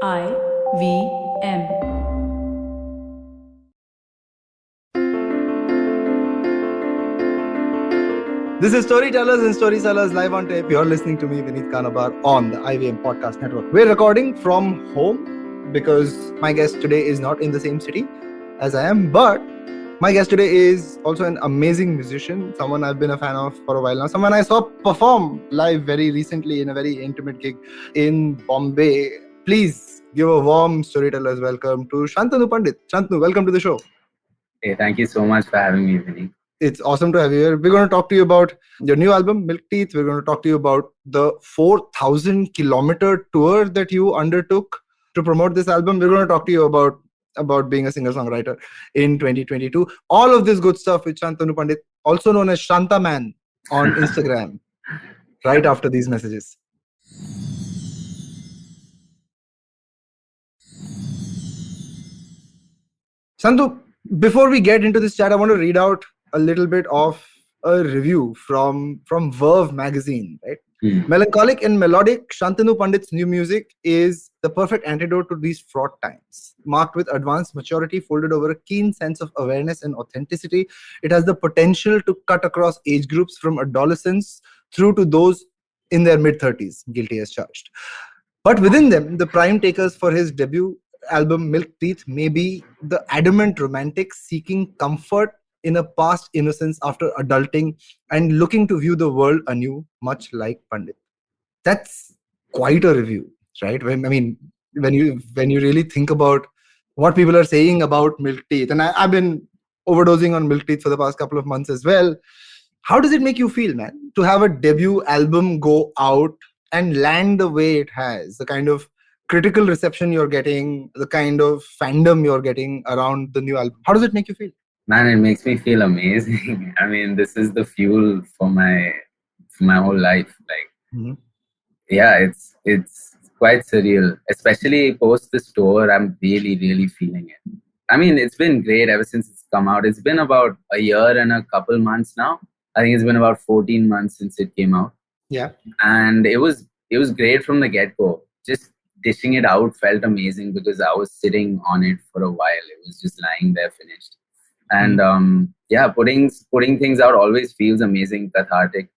IVM. This is Storytellers and Storysellers live on tape. You're listening to me, Vineet Kanabar, on the IVM Podcast Network. We're recording from home because my guest today is not in the same city as I am, but my guest today is also an amazing musician, someone I've been a fan of for a while now, someone I saw perform live very recently in a very intimate gig in Bombay. Please give a warm Storytellers welcome to Shantanu Pandit. Shantanu, welcome to the show. Hey, thank you so much for having me, Vinny. It's awesome to have you here. We're going to talk to you about your new album, Milk Teeth. We're going to talk to you about the 4,000-kilometer tour that you undertook to promote this album. We're going to talk to you about being a singer-songwriter in 2022. All of this good stuff with Shantanu Pandit, also known as Shanta Man on Instagram, right after these messages. Shantu, before we get into this chat, I want to read out a little bit of a review from Verve magazine, right? Melancholic and melodic, Shantanu Pandit's new music is the perfect antidote to these fraught times. Marked with advanced maturity, folded over a keen sense of awareness and authenticity, it has the potential to cut across age groups from adolescents through to those in their mid-30s, guilty as charged. But within them, the prime takers for his debut album Milk Teeth may be the adamant romantic seeking comfort in a past innocence after adulting and looking to view the world anew, much like Pandit. That's quite a review, right? When you really think about what people are saying about Milk Teeth, and I've been overdosing on Milk Teeth for the past couple of months as well. How does it make you feel, man, to have a debut album go out and land the way it has? The kind of critical reception you're getting, the kind of fandom you're getting around the new album. How does it make you feel? Man, it makes me feel amazing. I mean, this is the fuel for my whole life. Like, yeah, it's quite surreal. Especially post this tour, I'm really, really feeling it. I mean, it's been great ever since it's come out. It's been about a year and a couple months now. I think it's been about 14 months since it came out. Yeah. And it was great from the get-go. Just dishing it out felt amazing because I was sitting on it for a while. It was just lying there finished. And yeah, putting things out always feels amazing, cathartic.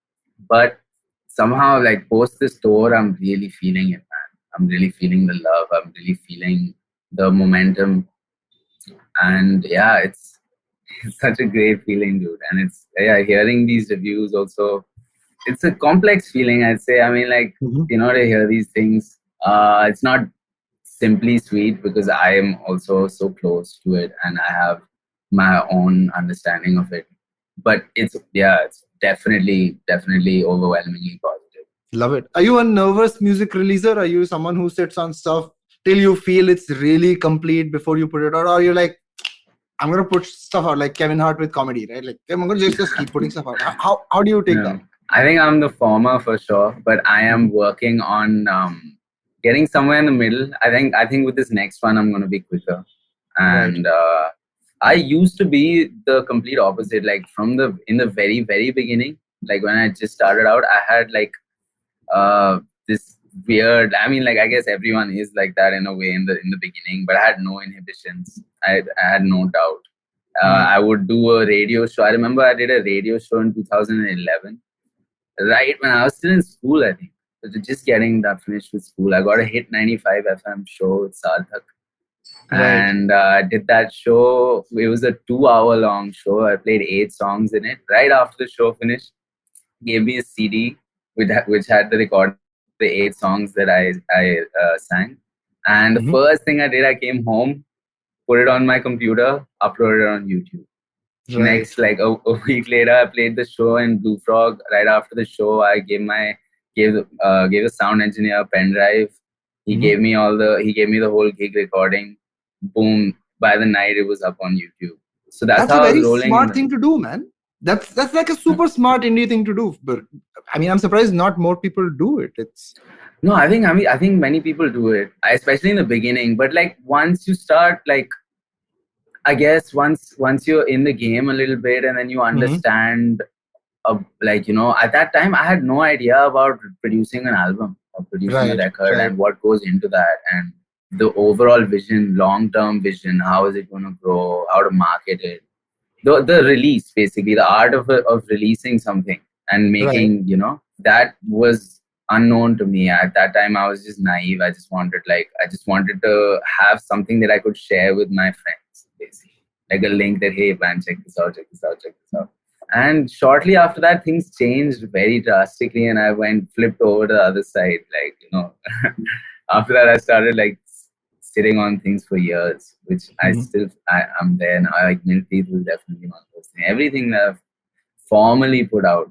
But somehow, like post this tour, I'm really feeling it, man. I'm really feeling the love. I'm really feeling the momentum. And yeah, it's such a great feeling, dude. And it's hearing these reviews also. It's a complex feeling, I'd say. I mean, like, to hear these things. It's not simply sweet because I am also so close to it and I have my own understanding of it. But it's definitely overwhelmingly positive. Love it. Are you a nervous music releaser? Are you someone who sits on stuff till you feel it's really complete before you put it out? Or are you like, I'm going to put stuff out like Kevin Hart with comedy, right? Like, I'm going to just keep putting stuff out. How do you take that? I think I'm the former for sure, but I am working on getting somewhere in the middle. I think with this next one, I'm going to be quicker. And I used to be the complete opposite. Like in the very, very beginning, like when I just started out, I had like this weird, I mean, like I guess everyone is like that in a way in the beginning, but I had no inhibitions. I had no doubt. I would do a radio show. I remember I did a radio show in 2011, right when I was still in school, I think. Just getting that finished with school. I got a hit 95 FM show with Sarthak. And I did that show. It was a 2-hour long show. I played 8 songs in it. Right after the show finished, gave me a CD which had the record, the 8 songs that I sang. And the first thing I did, I came home, put it on my computer, uploaded it on YouTube. Next, like a week later, I played the show in Blue Frog. Right after the show, I gave a sound engineer a pen drive. He gave me the whole gig recording. Boom! By the night, it was up on YouTube. So that's how a very I was rolling. Smart thing to do, man. That's like a super smart indie thing to do. But I mean, I'm surprised not more people do it. No, I think many people do it, especially in the beginning. But like once you start, like I guess once you're in the game a little bit, and then you understand. Like, at that time, I had no idea about producing an album or producing a record and what goes into that. And the overall vision, long-term vision, how is it going to grow, how to market it, the release, basically the art of releasing something and Right. making, that was unknown to me at that time. I was just naive. I just wanted to have something that I could share with my friends, basically, like a link that, hey man, check this out, check this out, check this out. And shortly after that, things changed very drastically, and I went flipped over to the other side. After that, I started like sitting on things for years, which I'm there now. Like Milk Teeth was definitely one of those things. Everything that I've formally put out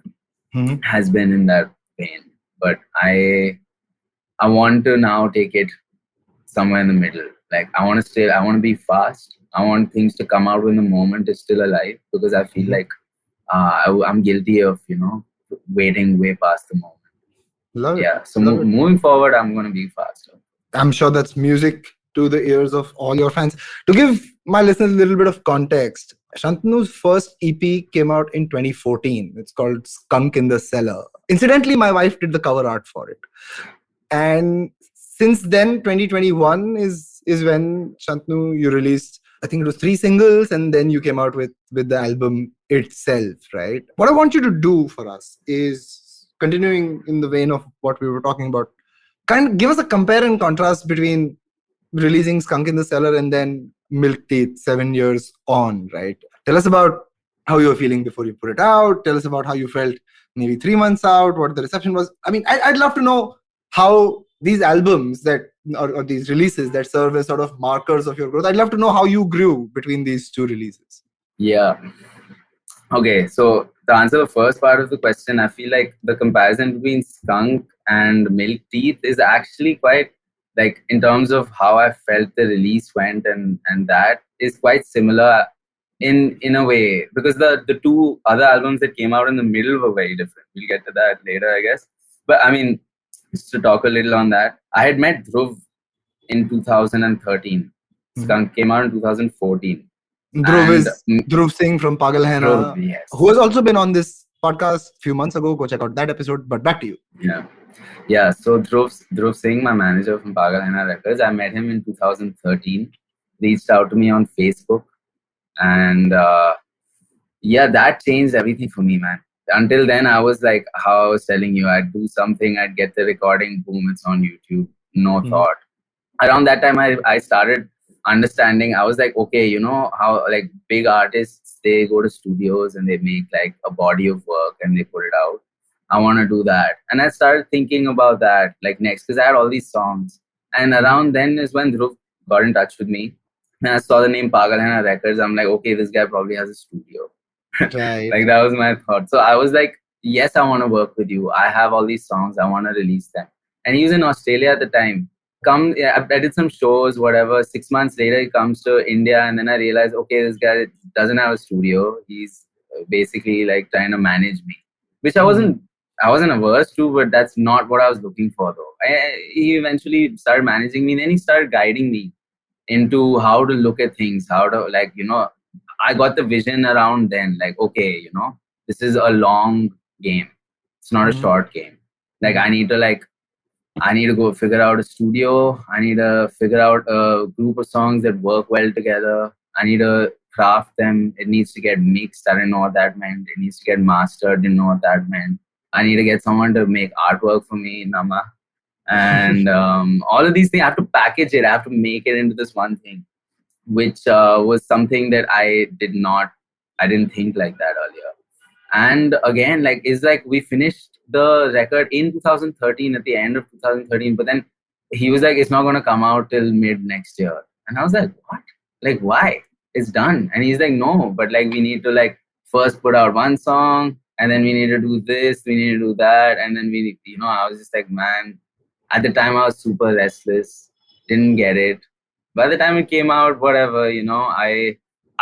has been in that vein. But I want to now take it somewhere in the middle. Like I want to be fast. I want things to come out when the moment is still alive, because I feel like I'm guilty of, waiting way past the moment. Love it. Yeah. So moving forward, I'm going to be faster. I'm sure that's music to the ears of all your fans. To give my listeners a little bit of context, Shantanu's first EP came out in 2014. It's called Skunk in the Cellar. Incidentally, my wife did the cover art for it. And since then, 2021 is when, Shantanu, you released, I think it was 3 singles, and then you came out with the album itself, right? What I want you to do for us is, continuing in the vein of what we were talking about, kind of give us a compare and contrast between releasing Skunk in the Cellar and then Milk Teeth 7 years on, right? Tell us about how you were feeling before you put it out. Tell us about how you felt maybe 3 months out, what the reception was. I mean, I'd love to know how these albums that, or these releases that serve as sort of markers of your growth. I'd love to know how you grew between these 2 releases. Yeah. Okay, so to answer the first part of the question, I feel like the comparison between Skunk and Milk Teeth is actually quite, like, in terms of how I felt the release went, and that is quite similar in a way, because the 2 other albums that came out in the middle were very different. We'll get to that later, I guess. But I mean, just to talk a little on that, I had met Dhruv in 2013. Skunk came out in 2014. Dhruv is Dhruv Singh from Pagal Hai Na, yes, who has also been on this podcast a few months ago. Go check out that episode. But back to you. Yeah. So Dhruv Singh, my manager from Pagal Hai Na Records, I met him in 2013. Reached out to me on Facebook, and that changed everything for me, man. Until then, I was like, how I was telling you, I'd do something, I'd get the recording, boom, it's on YouTube, no thought. Around that time, I started understanding. I was like, okay, you know how like big artists, they go to studios and they make like a body of work and they put it out. I want to do that. And I started thinking about that like next, because I had all these songs. And around then is when Dhruv got in touch with me. And I saw the name Pagal Hai Na Records. I'm like, okay, this guy probably has a studio. Right. Like that was my thought. So I was like, yes, I want to work with you. I have all these songs. I want to release them. And he was in Australia at the time. I did some shows, whatever. 6 months later, he comes to India, and then I realized, okay, this guy doesn't have a studio. He's basically like trying to manage me, which I wasn't averse to, but that's not what I was looking for, though. He eventually started managing me, and then he started guiding me into how to look at things, how to like, I got the vision around then, like, okay, this is a long game. It's not a short game. Like, I need to go figure out a studio. I need to figure out a group of songs that work well together. I need to craft them. It needs to get mixed. I didn't know what that meant. It needs to get mastered. Didn't know what that meant. I need to get someone to make artwork for me, Nama. And all of these things, I have to package it. I have to make it into this one thing, which was something that I didn't think like that earlier. And again, like, it's like we finished the record in 2013, at the end of 2013, but then he was like, it's not going to come out till mid next year. And I was like, what? Like, why? It's done. And he's like, no, but like, we need to like first put out one song, and then we need to do this, we need to do that. And then I was just like, man, at the time I was super restless, didn't get it. By the time it came out, whatever, I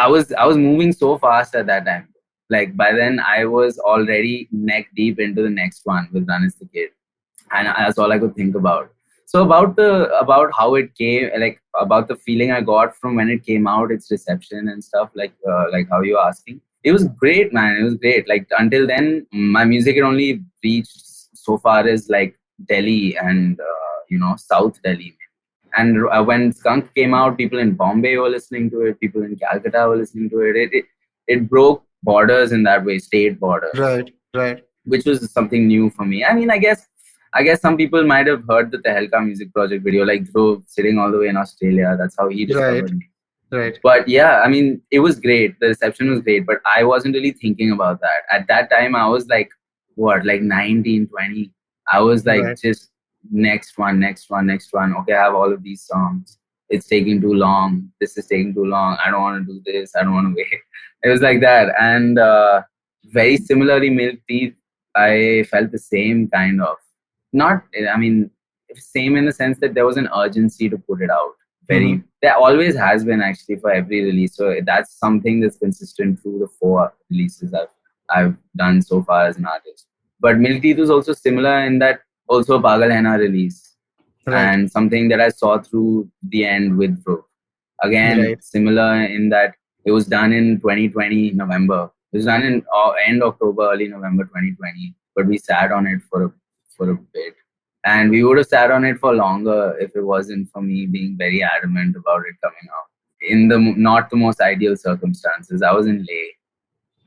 was moving so fast at that time. Like by then I was already neck deep into the next one with Run is the Kid, and that's all I could think about. So about how it came, like about the feeling I got from when it came out, its reception and stuff, like how you're asking, it was great, man. It was great. Like until then, my music had only reached so far as like Delhi and South Delhi, And when Skunk came out, people in Bombay were listening to it, people in Calcutta were listening to it. It broke borders in that way, state borders. Right. Which was something new for me. I mean, I guess some people might have heard the Tehelka music project video, like Dhruv sitting all the way in Australia. That's how he discovered me. Right. But yeah, I mean, it was great. The reception was great, but I wasn't really thinking about that. At that time, I was like, like 19, 20. I was like, just next one. Okay, I have all of these songs. It's taking too long. This is taking too long. I don't want to do this. I don't want to wait. It was like that. And very similarly, Milk Teeth, I felt the same kind of. Not, I mean, same in the sense that there was an urgency to put it out. There always has been actually for every release. So that's something that's consistent through the 4 releases I've done so far as an artist. But Milk Teeth was also similar in that also Pagal Henna release. And something that I saw through the end with Dhruv. Again, similar in that it was done in 2020 November. It was done in end October, early November 2020. But we sat on it for a bit. And we would have sat on it for longer if it wasn't for me being very adamant about it coming out. In the not the most ideal circumstances. I was in Leh.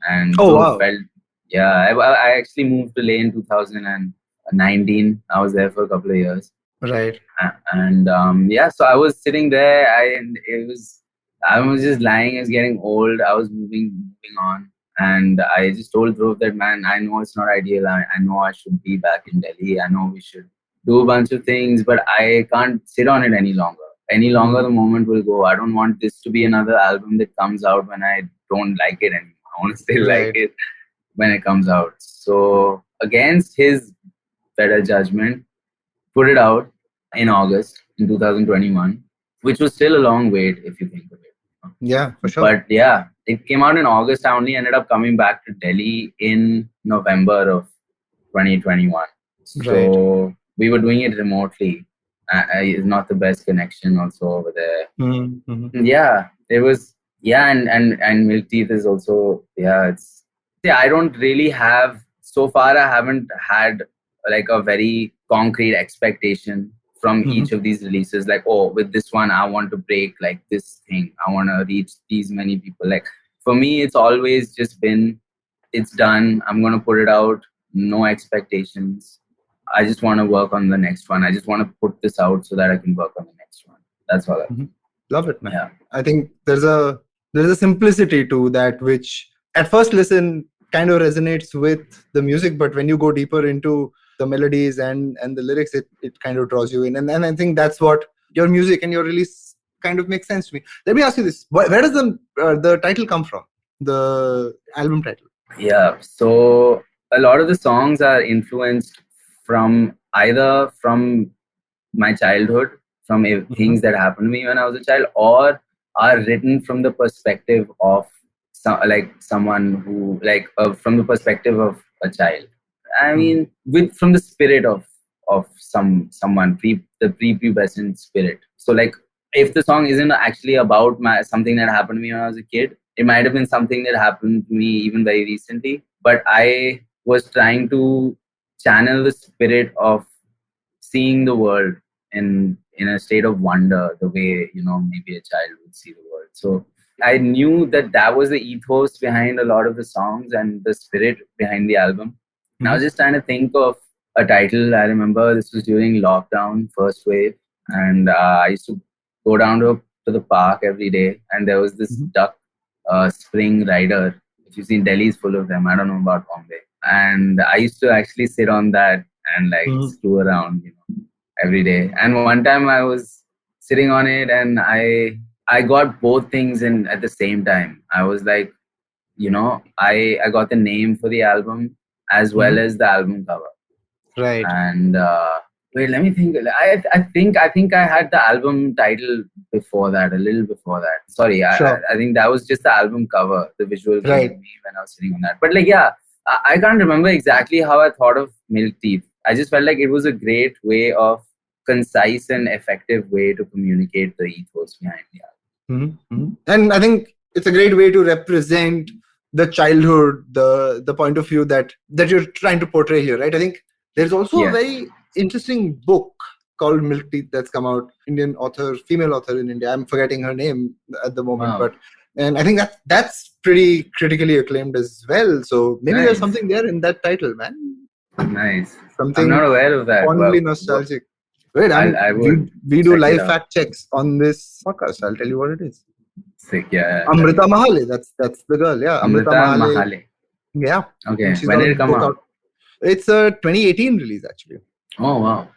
And I actually moved to Leh in 2019. I was there for a couple of years. Right. And so I was sitting there. I was just lying. It was getting old. I was moving on. And I just told Dhruv that, man, I know it's not ideal. I know I should be back in Delhi. I know we should do a bunch of things, but I can't sit on it any longer. Any longer, the moment will go. I don't want this to be another album that comes out when I don't like it anymore. I want to still like it when it comes out. So against his better judgment, put it out in August in 2021, which was still a long wait if you think of it. Yeah, for sure. But yeah, it came out in August. I only ended up coming back to Delhi in November of 2021. So we were doing it remotely. It's not the best connection also over there. Yeah, it was. Yeah, and Milk Teeth is also. Yeah, it's. Yeah, I don't really have. So far, I haven't had like a very concrete expectation from each of these releases. Like, oh, with this one, I want to break like this thing. I want to reach these many people. Like, for me, it's always just been, it's done. I'm going to put it out. No expectations. I just want to work on the next one. I just want to put this out so that I can work on the next one. That's all. Love it, man. Yeah. I think there's a simplicity to that, which at first listen kind of resonates with the music, but when you go deeper into the melodies and the lyrics, it kind of draws you in. And I think that's what your music and your release kind of makes sense to me. Let me ask you this. Where does the title come from? The album title? Yeah. So a lot of the songs are influenced from either from my childhood, from things that happened to me when I was a child, or are written from the perspective of someone who from the perspective of a child. I mean, from the spirit of someone, the prepubescent spirit. So like, if the song isn't actually about something that happened to me when I was a kid, it might have been something that happened to me even very recently. But I was trying to channel the spirit of seeing the world in a state of wonder, the way, maybe a child would see the world. So I knew that was the ethos behind a lot of the songs and the spirit behind the album. And I was just trying to think of a title. I remember this was during lockdown, first wave, and I used to go down to the park every day, and there was this duck spring rider. If you've seen, Delhi is full of them. I don't know about Bombay. And I used to actually sit on that and screw around, every day. And one time I was sitting on it, and I got both things in at the same time. I was like, I got the name for the album as well as the album cover. Right. And wait, let me think. I think I had the album title before that, a little before that. Sorry, sure. I think that was just the album cover, the visual came to me when I was sitting on that. But I can't remember exactly how I thought of Milk Teeth. I just felt like it was a great way of concise and effective way to communicate the ethos behind the album. And I think it's a great way to represent the childhood, the point of view that you're trying to portray here, right? I think there's also a very interesting book called Milk Teeth that's come out. Indian author, female author in India. I'm forgetting her name at the moment, Wow. and I think that's pretty critically acclaimed as well. So maybe there's Nice. something there in that title, man. Nice. Something I'm not aware of that. fondly Wow. nostalgic. Wait, I would we do check it live out. fact checks on this podcast. I'll tell you what it is. Sick, yeah. Amrita Mahale. That's the girl. Yeah, Amrita Mahale. Yeah. Okay. She's When got did a it come book out? It's a 2018 release actually. Oh wow.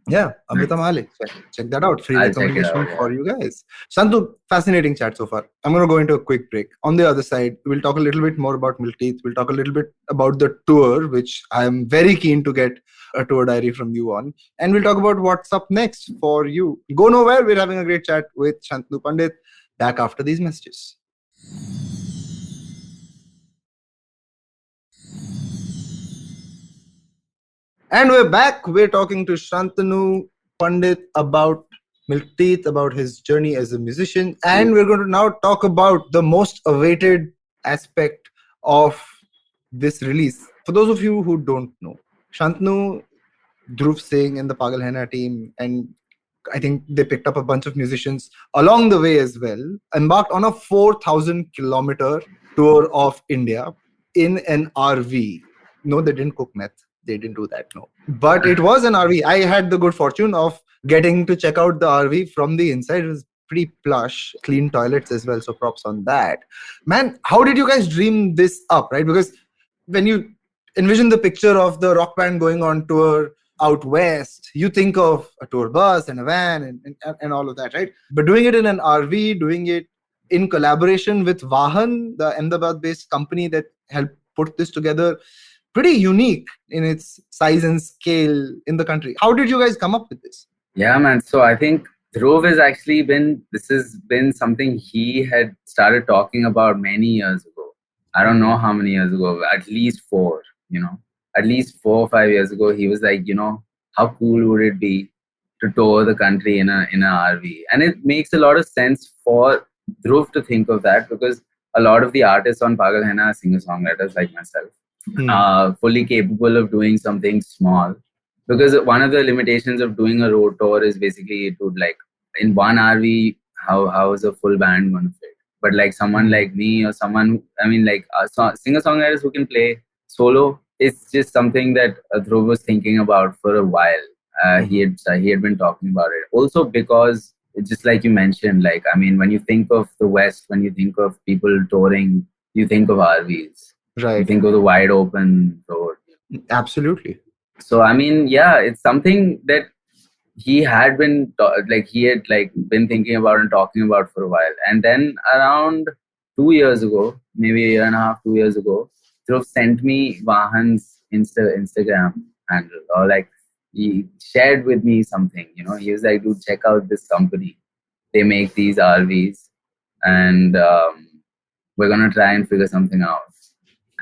Yeah, Amrita Mahale. Check that out. Free I'll check it recommendation out, yeah. for you guys. Shantu, fascinating chat so far. I'm going to go into a quick break. On the other side, we'll talk a little bit more about Milk Teeth. We'll talk a little bit about the tour, which I'm very keen to get a tour diary from you on. And we'll talk about what's up next for you. Go nowhere. We're having a great chat with Shantanu Pandit. Back after these messages. And we're back. We're talking to Shantanu Pandit about Milk Teeth, about his journey as a musician. And we're going to now talk about the most awaited aspect of this release. For those of you who don't know, Shantanu, Dhruv Singh and the Pagal Henna team, and I think they picked up a bunch of musicians along the way as well, embarked on a 4,000-kilometer tour of India in an RV. No, they didn't cook meth. They didn't do that, no. But it was an RV. I had the good fortune of getting to check out the RV from the inside. It was pretty plush, clean toilets as well. So props on that. Man, how did you guys dream this up, right? Because when you envision the picture of the rock band going on tour out west, you think of a tour bus and a van and all of that, right? But doing it in an RV, doing it in collaboration with Vahan, the Ahmedabad-based company that helped put this together, pretty unique in its size and scale in the country. How did you guys come up with this? Yeah, man. So I think Dhruv this has been something he had started talking about many years ago. I don't know how many years ago, at least 4, at least 4 or 5 years ago. He was like, how cool would it be to tour the country in a RV? And it makes a lot of sense for Dhruv to think of that, because a lot of the artists on Pagal Henna are singer-songwriters like myself. Fully capable of doing something small, because one of the limitations of doing a road tour is basically it would, like, in one RV, how is a full band going to fit? But like someone like me or someone, singer-songwriters who can play solo, it's just something that Dhruv was thinking about for a while. He had been talking about it also, because just like you mentioned, when you think of the West, when you think of people touring, you think of RVs. Right. You think of the wide open road. Absolutely. So it's something that he had been been thinking about and talking about for a while. And then around 2 years ago, maybe a year and a half, 2 years ago, Dhruv sent me Vahan's Instagram handle, or like he shared with me something. He was like, "Dude, check out this company. They make these RVs, and we're gonna try and figure something out."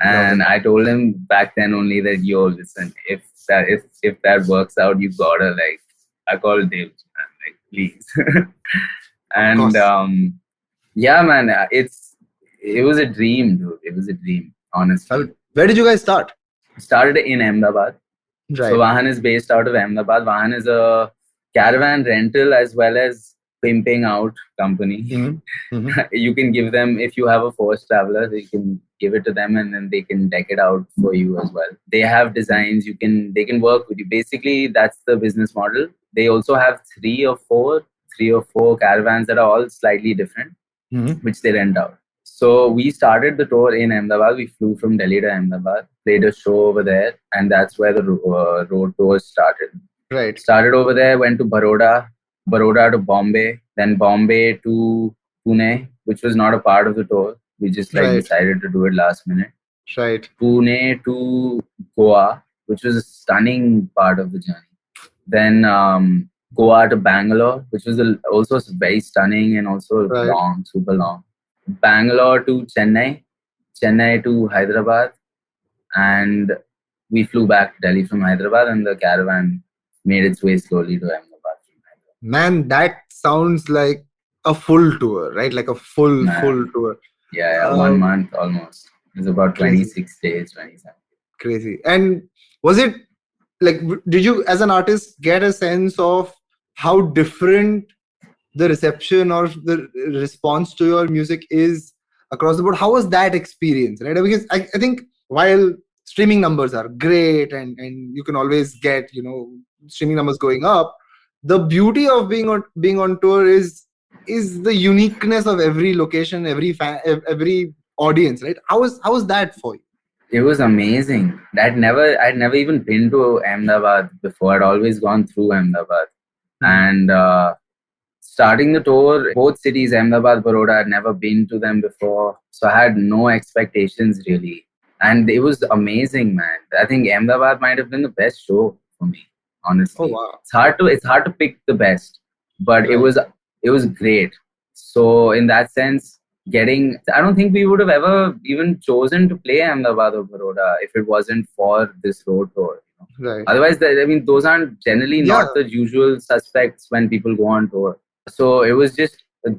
And I told him back then only that, yo, listen, if that works out, you gotta, like, I called Dave, like, please. And yeah, man, it was a dream, dude. It was a dream, honestly. Where did you guys start? Started in Ahmedabad. Right. So Vahan is based out of Ahmedabad. Vahan is a caravan rental as well as pimping out company. You can give them, if you have a forced traveler, you can give it to them and then they can deck it out for you as well. They have designs, they can work with you. Basically, that's the business model. They also have three or four caravans that are all slightly different, which they rent out. So we started the tour in Ahmedabad. We flew from Delhi to Ahmedabad, played a show over there, and that's where the road tour started. Right. Started over there, went to Baroda to Bombay, then Bombay to Pune, which was not a part of the tour. We just decided to do it last minute. Right. Pune to Goa, which was a stunning part of the journey. Then Goa to Bangalore, which was also very stunning and also long, super long. Bangalore to Chennai to Hyderabad, and we flew back to Delhi from Hyderabad, and the caravan made its way slowly to Ahmedabad. Man, that sounds like a full tour, right? Like a full tour. Yeah, 1 month almost. It was about 26 days, 27. Crazy. And was it like, did you as an artist get a sense of how different the reception or the response to your music is across the board. How was that experience, right? Because I think while streaming numbers are great and you can always get, streaming numbers going up, the beauty of being on tour is the uniqueness of every location, every fan, every audience, right? How was that for you? It was amazing. I'd never even been to Ahmedabad before. I'd always gone through Ahmedabad. And starting the tour, both cities, Ahmedabad, Baroda, I'd never been to them before. So I had no expectations really. And it was amazing, man. I think Ahmedabad might have been the best show for me, honestly. Oh, wow. It's hard to pick the best, but it was great. So in that sense, I don't think we would have ever even chosen to play Ahmedabad or Baroda if it wasn't for this road tour. Right. Otherwise, those aren't generally not the usual suspects when people go on tour. So it was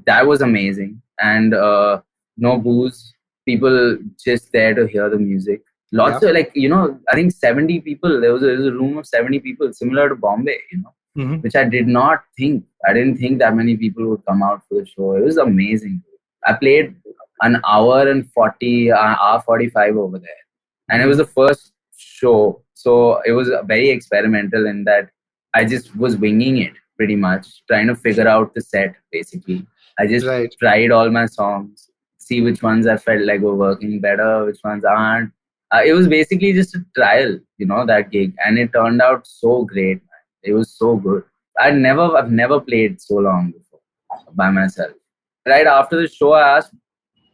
that was amazing. And no booze, people just there to hear the music. Lots of I think 70 people, there was a room of 70 people, similar to Bombay, which I did not think. I didn't think that many people would come out for the show. It was amazing. I played an hour and 45 over there. And it was the first show. So it was very experimental in that I just was winging it pretty much, trying to figure out the set basically. I just tried all my songs, see which ones I felt like were working better, which ones aren't. It was basically just a trial, that gig. And it turned out so great, man. It was so good. I've never played so long before by myself. Right after the show, I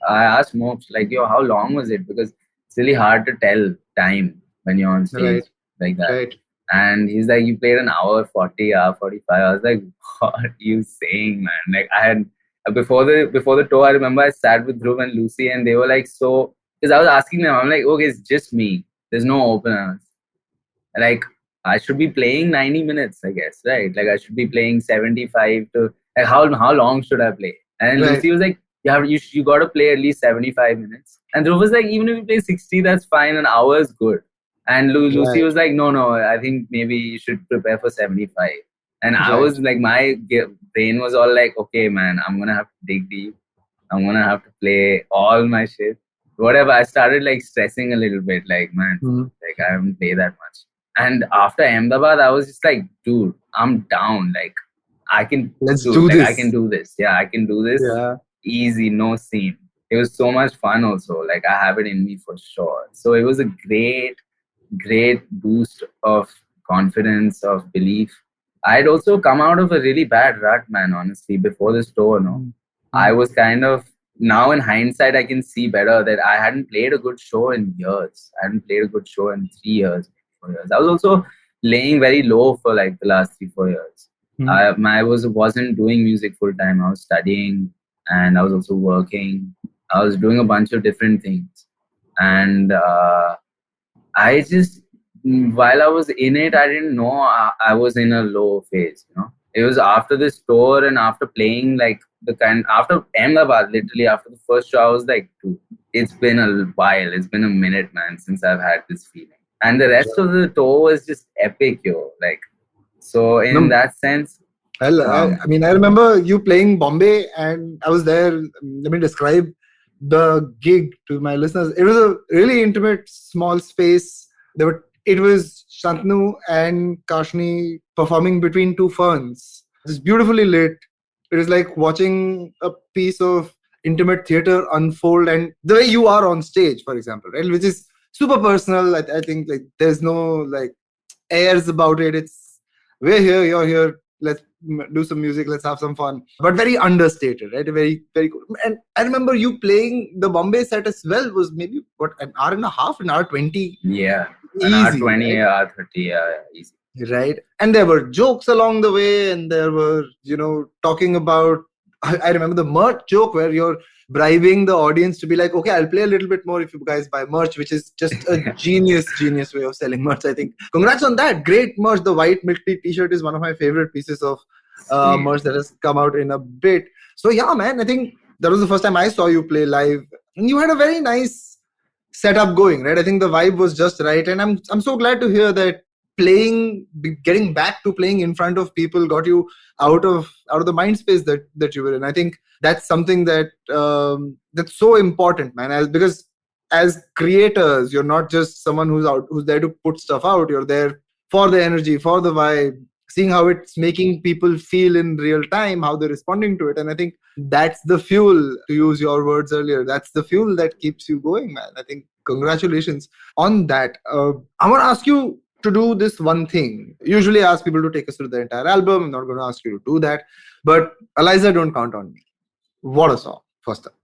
asked Mops, like, yo, how long was it? Because it's really hard to tell time when you're on stage like that. Right. And he's like, you played an hour 40, hour 45. I was like, what are you saying, man? Like, I had before the tour, I remember I sat with Dhruv and Lucy, and they were like, so, because I was asking them, I'm like, okay, it's just me. There's no openers. Like, I should be playing 90 minutes, I guess, right? Like, I should be playing 75 to, like, how long should I play? And Lucy was like, you got to play at least 75 minutes. And Dhruv was like, even if you play 60, that's fine. An hour is good. And Lucy was like, no, I think maybe you should prepare for 75. And I was like, my brain was all like, okay, man, I'm going to have to dig deep. I'm going to have to play all my shit. Whatever. I started like stressing a little bit, like, man, like I haven't played that much. And after Ahmedabad, I was just like, dude, I'm down. Like, I can do this. I can do this. Yeah, I can do this. Yeah. Easy, no scene. It was so much fun also. Like, I have it in me for sure. So it was a great boost of confidence, of belief. I'd also come out of a really bad rut, man, honestly, before this tour, I was kind of, now in hindsight, I can see better that I hadn't played a good show in years. I hadn't played a good show in 3 years, 4 years. I was also laying very low for like the last 3-4 years. I wasn't doing music full time. I was studying and I was also working. I was doing a bunch of different things. And I just, while I was in it, I didn't know I was in a low phase, It was after this tour and after playing like after Ahmedabad, literally after the first show, I was like, dude, it's been a while. It's been a minute, man, since I've had this feeling. And the rest of the tour was just epic, yo. Like, so in that sense. I remember you playing Bombay and I was there. Let me describe the gig to my listeners. It was a really intimate, small space. It was Shantanu and Kashni performing between two ferns. It's beautifully lit. It is like watching a piece of intimate theater unfold, and the way you are on stage, for example, right? Which is super personal. I think like there's no like airs about it. It's we're here, you're here. Let's do some music. Let's have some fun. But very understated, right? Very, very cool. And I remember you playing the Bombay set as well. Was maybe an hour and a half, an hour 20. Yeah, easy, an hour 20, right? hour 30, yeah, easy. Right. And there were jokes along the way, and there were, talking about, I remember the merch joke where you're bribing the audience to be like, okay, I'll play a little bit more if you guys buy merch, which is just a genius way of selling merch, I think. Congrats on that. Great merch. The white milk tea t-shirt is one of my favorite pieces of merch that has come out in a bit. So yeah, man, I think that was the first time I saw you play live. And you had a very nice setup going, right? I think the vibe was just right. And I'm so glad to hear that getting back to playing in front of people got you out of the mind space that you were in. I think that's something that's so important, man, because as creators, you're not just someone who's there to put stuff out. You're there for the energy, for the vibe, seeing how it's making people feel in real time, how they're responding to it. And I think that's the fuel, to use your words earlier, that's the fuel that keeps you going, man. I think congratulations on that. I want to ask you to do this one thing. Usually I ask people to take us through the entire album. I'm not going to ask you to do that. But Eliza, Don't Count on Me. What a song, first up,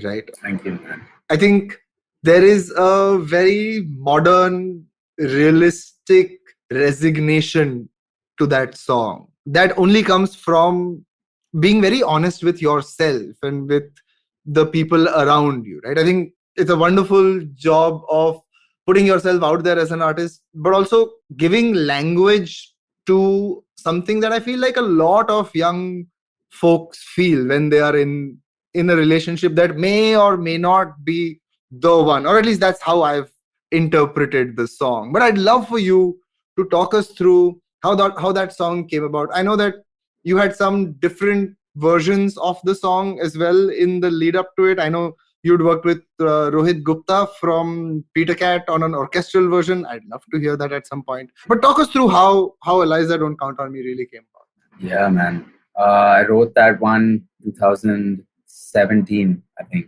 right? Thank you, man. I think there is a very modern, realistic resignation to that song that only comes from being very honest with yourself and with the people around you, right? I think it's a wonderful job of putting yourself out there as an artist, but also giving language to something that I feel like a lot of young folks feel when they are in a relationship that may or may not be the one, or at least that's how I've interpreted the song. But I'd love for you to talk us through how that song came about. I know that you had some different versions of the song as well in the lead up to it. I know you'd worked with Rohit Gupta from Peter Cat on an orchestral version. I'd love to hear that at some point. But talk us through how Eliza, Don't Count on Me really came about. Yeah, man. I wrote that one 2017, I think.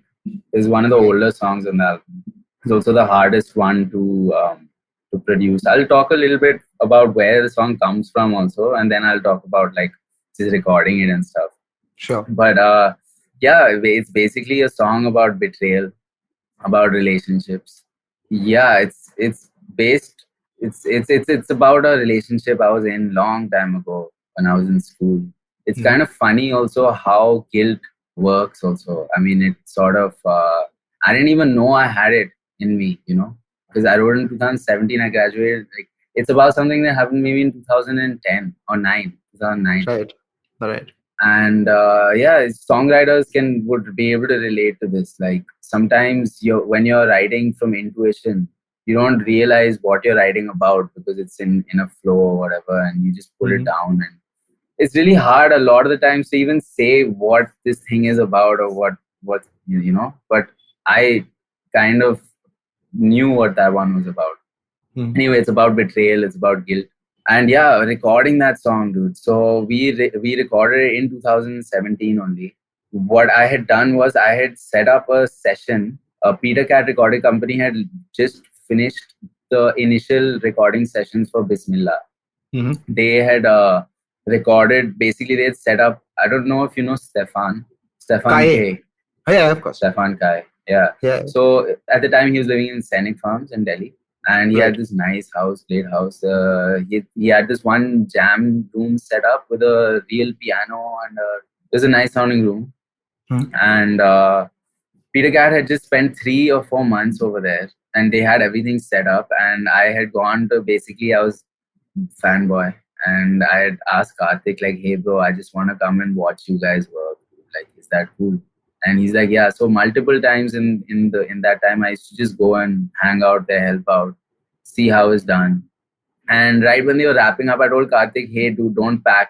It's one of the older songs on the album. It's also the hardest one to produce. I'll talk a little bit about where the song comes from also, and then I'll talk about like just recording it and stuff. Sure. But yeah, it's basically a song about betrayal, about relationships. Yeah, it's about a relationship I was in long time ago when I was in school. It's kind of funny also how guilt works also. I mean, it sort of I didn't even know I had it in me, because I wrote in 2017. I graduated. Like, it's about something that happened maybe in 2010 or 2009. Right. And yeah, songwriters would be able to relate to this. Like sometimes when you're writing from intuition, you don't realize what you're writing about because it's in a flow or whatever, and you just put it down. And it's really hard a lot of the times to even say what this thing is about or what But I kind of knew what that one was about. Anyway, it's about betrayal. It's about guilt. And yeah, recording that song, dude. So we recorded it in 2017 only. What I had done was I had set up a session. Peter Cat Recording Company had just finished the initial recording sessions for Bismillah. They had recorded, basically they had set up, I don't know if you know Stefan K. Oh, yeah, of course. Stefan Kai. Yeah. So at the time he was living in Scenic Farms in Delhi. And he had this nice house, great house. He had this one jam room set up with a real piano, and it was a nice sounding room. And Peter Cat had just spent 3 or 4 months over there, and they had everything set up. And I had gone to, basically I was fanboy, and I had asked Karthik, like, hey bro, I just want to come and watch you guys work. Like, is that cool? And he's like, yeah. So multiple times in that time, I used to just go and hang out there, help out, see how it's done. And right when they were wrapping up, I told Karthik, hey dude, don't pack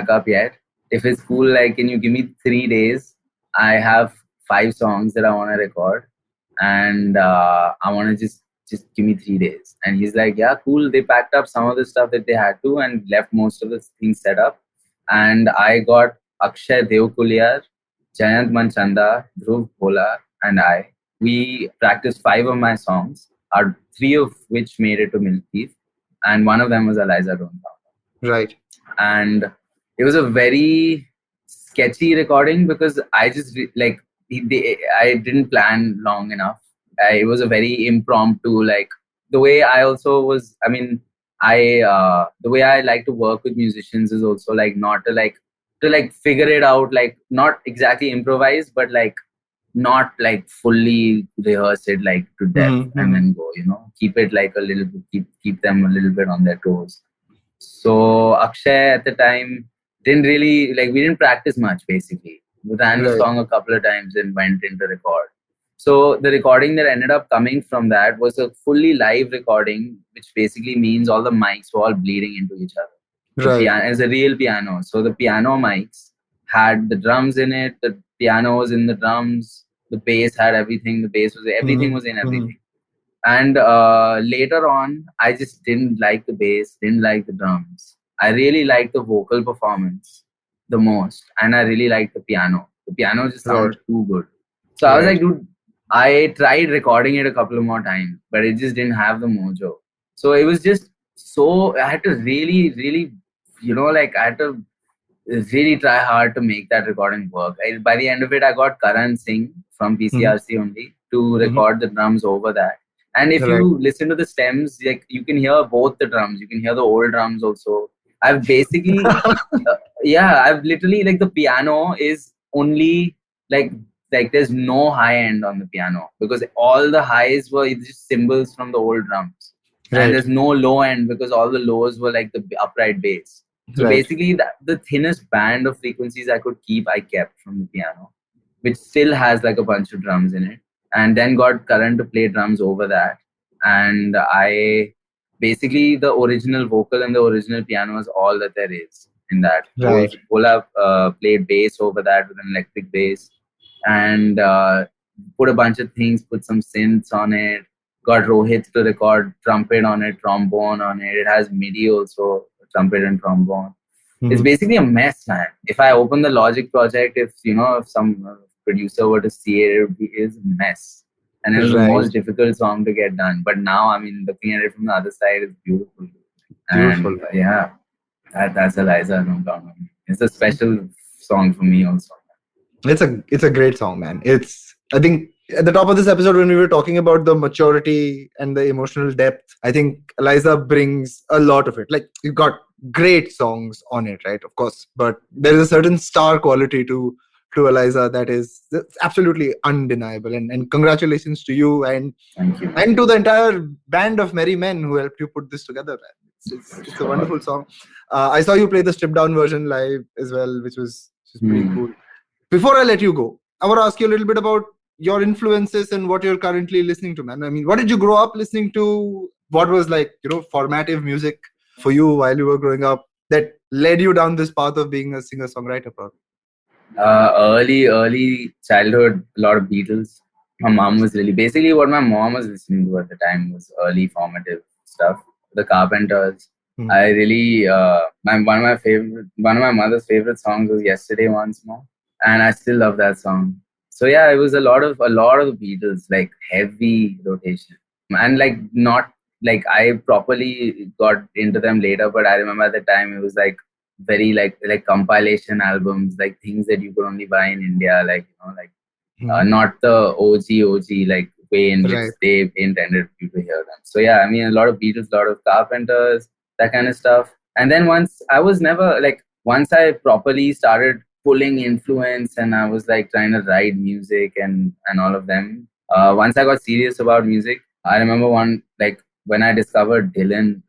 up yet. If it's cool, like, can you give me 3 days? I have 5 songs that I want to record, and I want to just give me 3 days. And he's like, yeah, cool. They packed up some of the stuff that they had to and left most of the things set up. And I got Akshay Devkuliyar, Jayant Manchanda, Dhruv Bhola, and we practiced 5 of my songs, 3 of which made it to Milk Thief, and one of them was Eliza, Don't Count. Right. And it was a very sketchy recording because I just I didn't plan long enough. It was a very impromptu, like the way I also was. I mean, the way I like to work with musicians is also like not to figure it out, like not exactly improvise, but like not like fully rehearse it like to death and then go, keep it like a little bit, keep them a little bit on their toes. So Akshay at the time didn't really, we didn't practice much basically. We ran the song a couple of times and went into record. So the recording that ended up coming from that was a fully live recording, which basically means all the mics were all bleeding into each other. The Right. piano is a real piano. So the piano mics had the drums in it, the piano was in the drums, the bass had everything, the bass was everything was in everything. And later on, I just didn't like the bass, didn't like the drums. I really liked the vocal performance the most, and I really liked the piano. The piano just sounded too good. So I was like, dude, I tried recording it a couple of more times, but it just didn't have the mojo. So it was just so, I had to really, really, I had to really try hard to make that recording work. By the end of it, I got Karan Singh from PCRC only to record the drums over that. And if you listen to the stems, like you can hear both the drums. You can hear the old drums also. I've basically, I've literally, like, the piano is only like there's no high end on the piano because all the highs were just cymbals from the old drums. And there's no low end because all the lows were like the upright bass. So basically, the thinnest band of frequencies I could keep, I kept from the piano, which still has like a bunch of drums in it. And then got Karan to play drums over that. And I basically, the original vocal and the original piano is all that there is in that. Bola played bass over that with an electric bass and put a bunch of things, put some synths on it, got Rohit to record trumpet on it, trombone on it. It has MIDI also, trumpet and trombone. It's basically a mess, man. If I open the Logic project, if some producer were to see it, it's a mess. And it was the most difficult song to get done. But now, I mean, looking at it from the other side, it's beautiful. And that's Eliza, no problem. It's a special song for me also. It's a great song, man. I think at the top of this episode, when we were talking about the maturity and the emotional depth, I think Eliza brings a lot of it. Like, you've got great songs on it, right? Of course, but there is a certain star quality to Eliza that's absolutely undeniable. And congratulations to you and to the entire band of merry men who helped you put this together, man. It's a wonderful song. I saw you play the stripped down version live as well, which was pretty cool. Before I let you go, I want to ask you a little bit about your influences and what you're currently listening to, man. I mean, what did you grow up listening to? What was formative music for you while you were growing up that led you down this path of being a singer-songwriter? Early childhood, a lot of Beatles. My mom was basically what my mom was listening to at the time was early formative stuff. The Carpenters. I really, one of my mother's favorite songs was Yesterday Once More. And I still love that song. So yeah, it was a lot of the Beatles, like heavy rotation. And not I properly got into them later, but I remember at the time it was like very like compilation albums, like things that you could only buy in India, not the OG like way in which they intended you to hear them. So yeah, I mean, a lot of Beatles, a lot of Carpenters, that kind of stuff. And then once I properly started pulling influence and I was like trying to write music and all of them. Once I got serious about music, I remember when I discovered Dylan,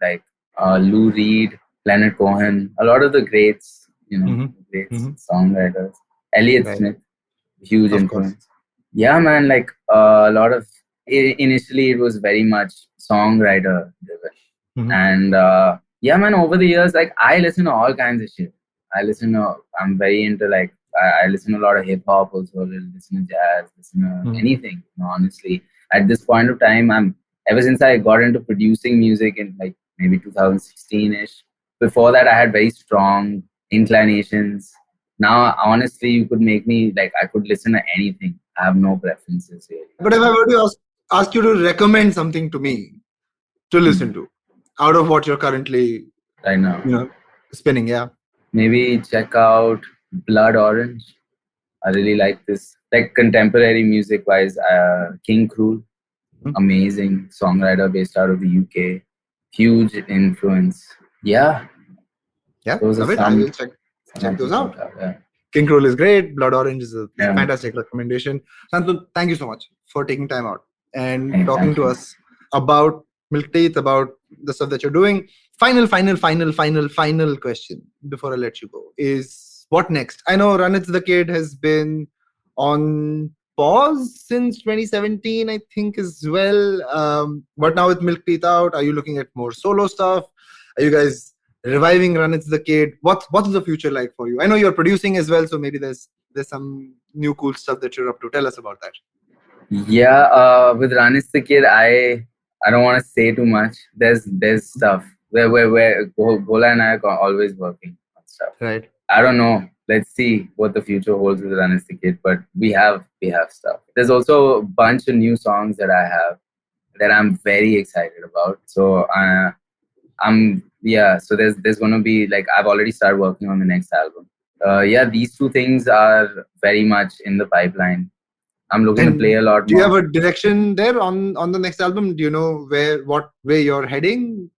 Lou Reed, Leonard Cohen, a lot of the greats, songwriters. Elliott Smith, huge influence. Yeah, man, a lot of, initially it was very much songwriter driven. And yeah, man, over the years, I listen to all kinds of shit. I'm very into I listen to a lot of hip hop also, listen to jazz, listen to anything, honestly. At this point of time, ever since I got into producing music in maybe 2016-ish, before that I had very strong inclinations. Now, honestly, you could make me, I could listen to anything. I have no preferences really. But if I were to ask you to recommend something to me to listen to, out of what you're currently right now, spinning, maybe check out Blood Orange. I really like this. Contemporary music wise, King Krul, amazing songwriter based out of the UK. Huge influence. Yeah. Those are I will check those out. King Krul is great. Blood Orange is a fantastic recommendation. Shantanu, thank you so much for taking time out and talking to us about Milk Teeth, about the stuff that you're doing. Final question before I let you go is, what next? I know Ranit's the Kid has been on pause since 2017, I think, as well. But now with Milk Teeth out, are you looking at more solo stuff? Are you guys reviving Run It's the Kid? What's the future like for you? I know you're producing as well, so maybe there's some new cool stuff that you're up to. Tell us about that. Yeah, with Run It's the Kid, I don't want to say too much. There's stuff where Gola and I are always working on stuff. Right. I don't know. Let's see what the future holds with Run It's the Kid, but we have stuff. There's also a bunch of new songs that I have that I'm very excited about. So so there's gonna be, like, I've already started working on the next album. These two things are very much in the pipeline. I'm looking to play a lot more. Do you have a direction there on the next album? Do you know what way you're heading?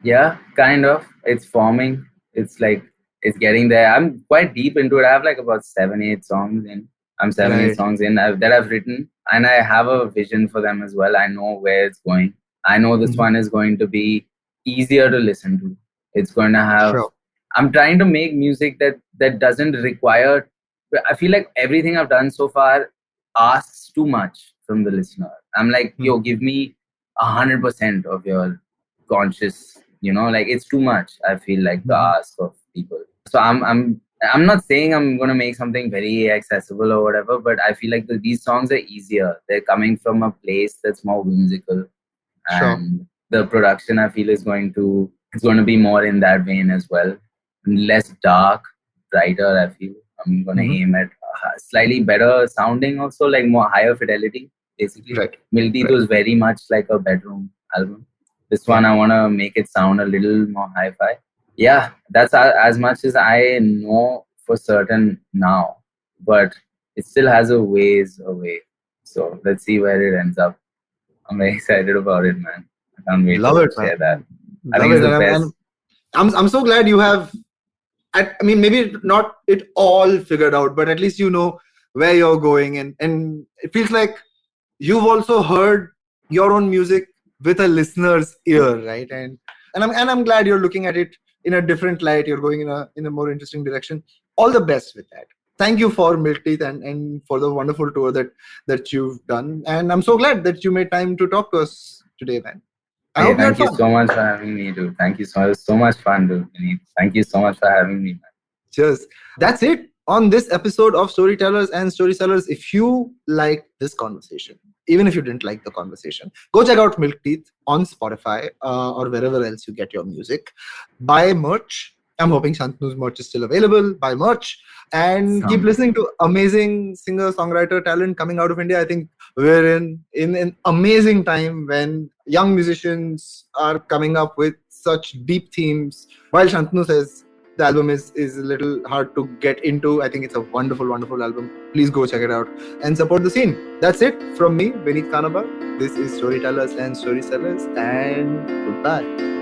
Yeah, kind of. It's forming. It's like, it's getting there. I'm quite deep into it. I have like about 7-8 songs in. I'm 7-8 songs in that I've written, and I have a vision for them as well. I know where it's going. I know this one is going to be easier to listen to. It's going to have. Sure. I'm trying to make music that doesn't require. I feel like everything I've done so far asks too much from the listener. I'm like, yo, give me 100% of your conscious. Like, it's too much. I feel like the ask of people. So I'm not saying I'm gonna make something very accessible or whatever, but I feel like these songs are easier. They're coming from a place that's more whimsical, and the production, I feel, it's going to be more in that vein as well, less dark, brighter. I feel I'm gonna aim at slightly better sounding, also like more higher fidelity. Basically, Milk Teeth was very much like a bedroom album. This one, I want to make it sound a little more hi-fi. Yeah, that's as much as I know for certain now, but it still has a ways away. So let's see where it ends up. I'm very excited about it, man. I can't wait to share that. I think it's the best. I'm so glad you have. I mean, maybe not it all figured out, but at least you know where you're going, and it feels like you've also heard your own music with a listener's ear, right? And I'm glad you're looking at it in a different light. You're going in a more interesting direction. All the best with that. Thank you for Milk Teeth and for the wonderful tour that you've done. And I'm so glad that you made time to talk to us today, man. Thank you so much for having me, dude. Thank you so much. It was so much fun, dude. Thank you so much for having me, man. Cheers. That's it on this episode of Storytellers and Storysellers. If you like this conversation, even if you didn't like the conversation, go check out Milk Teeth on Spotify or wherever else you get your music. Buy merch. I'm hoping Shantanu's merch is still available. Buy merch and keep listening to amazing singer-songwriter talent coming out of India. I think we're in an amazing time when young musicians are coming up with such deep themes. While Shantanu says the album is a little hard to get into, I think it's a wonderful, wonderful album. Please go check it out and support the scene. That's it from me, Vineet Kanabar. This is Storytellers and Storysellers, and goodbye.